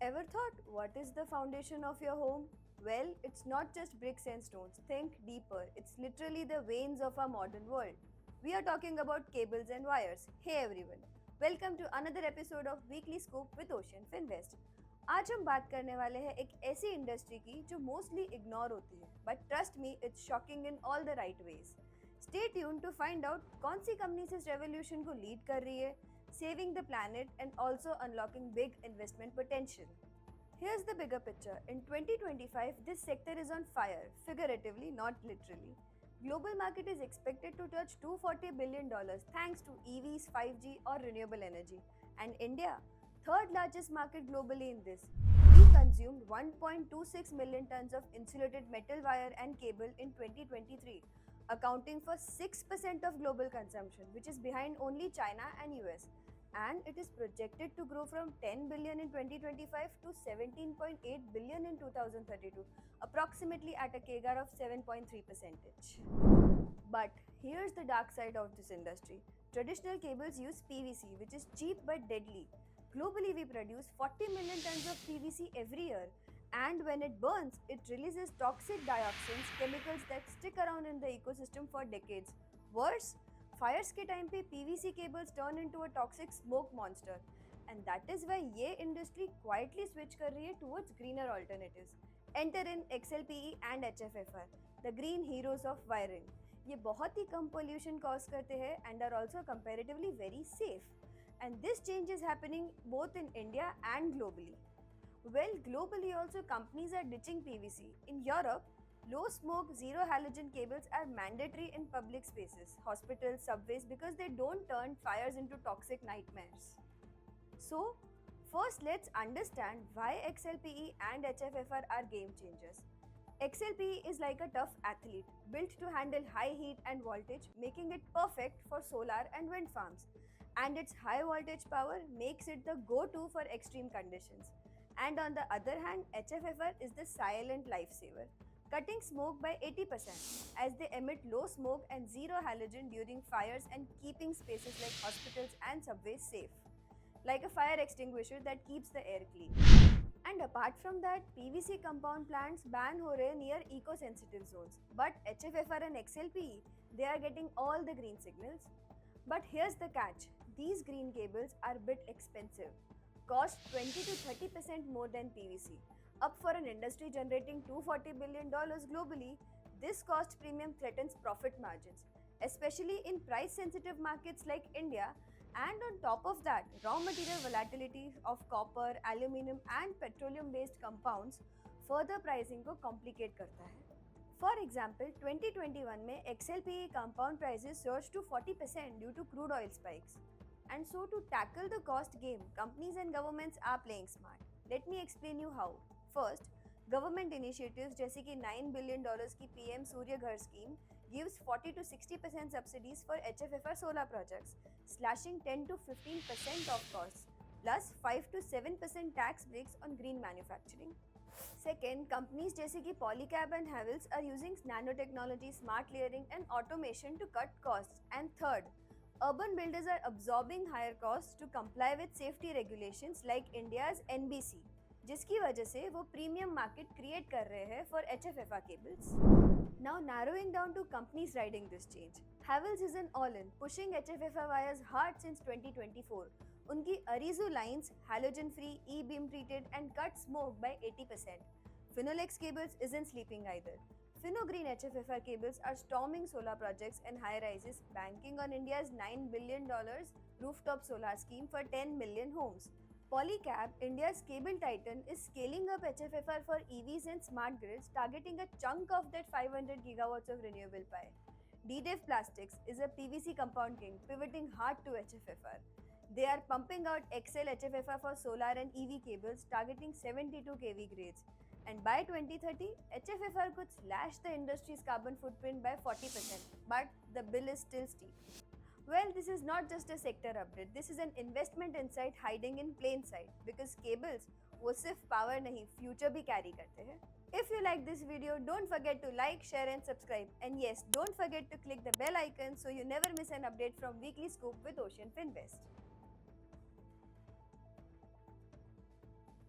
Ever thought, what is the foundation of your home? Well, it's not just bricks and stones. Think deeper. It's literally the veins of our modern world. We are talking about cables and wires. Hey everyone, welcome to another episode of Weekly Scoop with Ocean Finvest. आज हम बात करने वाले हैं एक ऐसी industry की जो मोस्टली इग्नोर होती है, but trust me it's shocking in all the right ways. Stay tune to find out कौन सी कंपनी इस रेवोल्यूशन को लीड कर रही है, saving the planet and also unlocking big investment potential. Here's the bigger picture. In 2025, this sector is on fire, figuratively, not literally. Global market is expected to touch $240 billion thanks to EVs, 5G or renewable energy. And India, third largest market globally in this. We consumed 1.26 million tons of insulated metal wire and cable in 2023, accounting for 6% of global consumption, which is behind only China and US. And it is projected to grow from 10 billion in 2025 to 17.8 billion in 2032, approximately at a CAGR of 7.3%. But here's the dark side of this industry. Traditional cables use PVC, which is cheap but deadly. Globally, we produce 40 million tons of PVC every year, and when it burns, it releases toxic dioxins, chemicals that stick around in the ecosystem for decades. Worse, fires के time पे PVC cables turn into a toxic smoke monster, and that is why ये industry quietly switch कर रही है towards greener alternatives. Enter in XLPE and HFFR, the green heroes of wiring. ये बहुत ही कम पोल्यूशन कॉज करते हैं and are also comparatively very safe, and this change is happening both in India and globally. Well, globally also companies are ditching PVC. In Europe, low smoke, zero halogen cables are mandatory in public spaces, hospitals, subways, because they don't turn fires into toxic nightmares. So, first let's understand why XLPE and HFFR are game changers. XLPE is like a tough athlete, built to handle high heat and voltage, making it perfect for solar and wind farms. And its high voltage power makes it the go-to for extreme conditions. And on the other hand, HFFR is the silent lifesaver, cutting smoke by 80% as they emit low smoke and zero halogen during fires and keeping spaces like hospitals and subways safe, like a fire extinguisher that keeps the air clean. And apart from that, PVC compound plants ban ho rahe near eco-sensitive zones, but HFFR and XLPE, they are getting all the green signals. But here's the catch, these green cables are a bit expensive, cost 20 to 30% more than PVC. Up for an industry generating $240 billion globally, this cost premium threatens profit margins, especially in price-sensitive markets like India. And on top of that, raw material volatility of copper, aluminum and petroleum-based compounds further pricing को complicate करता है. For example, 2021 में XLPE compound prices surged to 40% due to crude oil spikes. And so to tackle the cost game, companies and governments are playing smart. Let me explain you how. First, government initiatives जैसे कि $9 billion की PM सूर्य घर scheme gives 40 to 60% subsidies for HFFR solar projects, slashing 10 to 15% of costs, plus 5 to 7% tax breaks on green manufacturing. Second, companies जैसे कि Polycab and Havells are using nanotechnology, smart layering and automation to cut costs. And third, urban builders are absorbing higher costs to comply with safety regulations like India's NBC, जिसकी वजह से वो premium market create कर रहे हैं for HFFR cables. Now narrowing down to companies riding this change. Havells is an all-in, pushing HFFR wires hard since 2024. उनकी Arizu lines halogen-free, E-beam treated and cut smoke by 80%. Finolex cables isn't sleeping either. Finogreen HFFR cables are storming solar projects and high-rises, banking on India's $9 billion rooftop solar scheme for 10 million homes. Polycab, India's cable titan, is scaling up HFFR for EVs and smart grids, targeting a chunk of that 500 gigawatts of renewable pie. DDEV Plastics is a PVC compound king, pivoting hard to HFFR. They are pumping out XL HFFR for solar and EV cables, targeting 72 kV grades. And by 2030, HFFR could slash the industry's carbon footprint by 40%, but the bill is still steep. Well, this is not just a sector update, this is an investment insight hiding in plain sight, because cables वो सिर्फ power नहीं, future भी carry करते हैं. If you like this video, don't forget to like, share and subscribe. And yes, don't forget to click the bell icon so you never miss an update from Weekly Scoop with Ocean Finvest.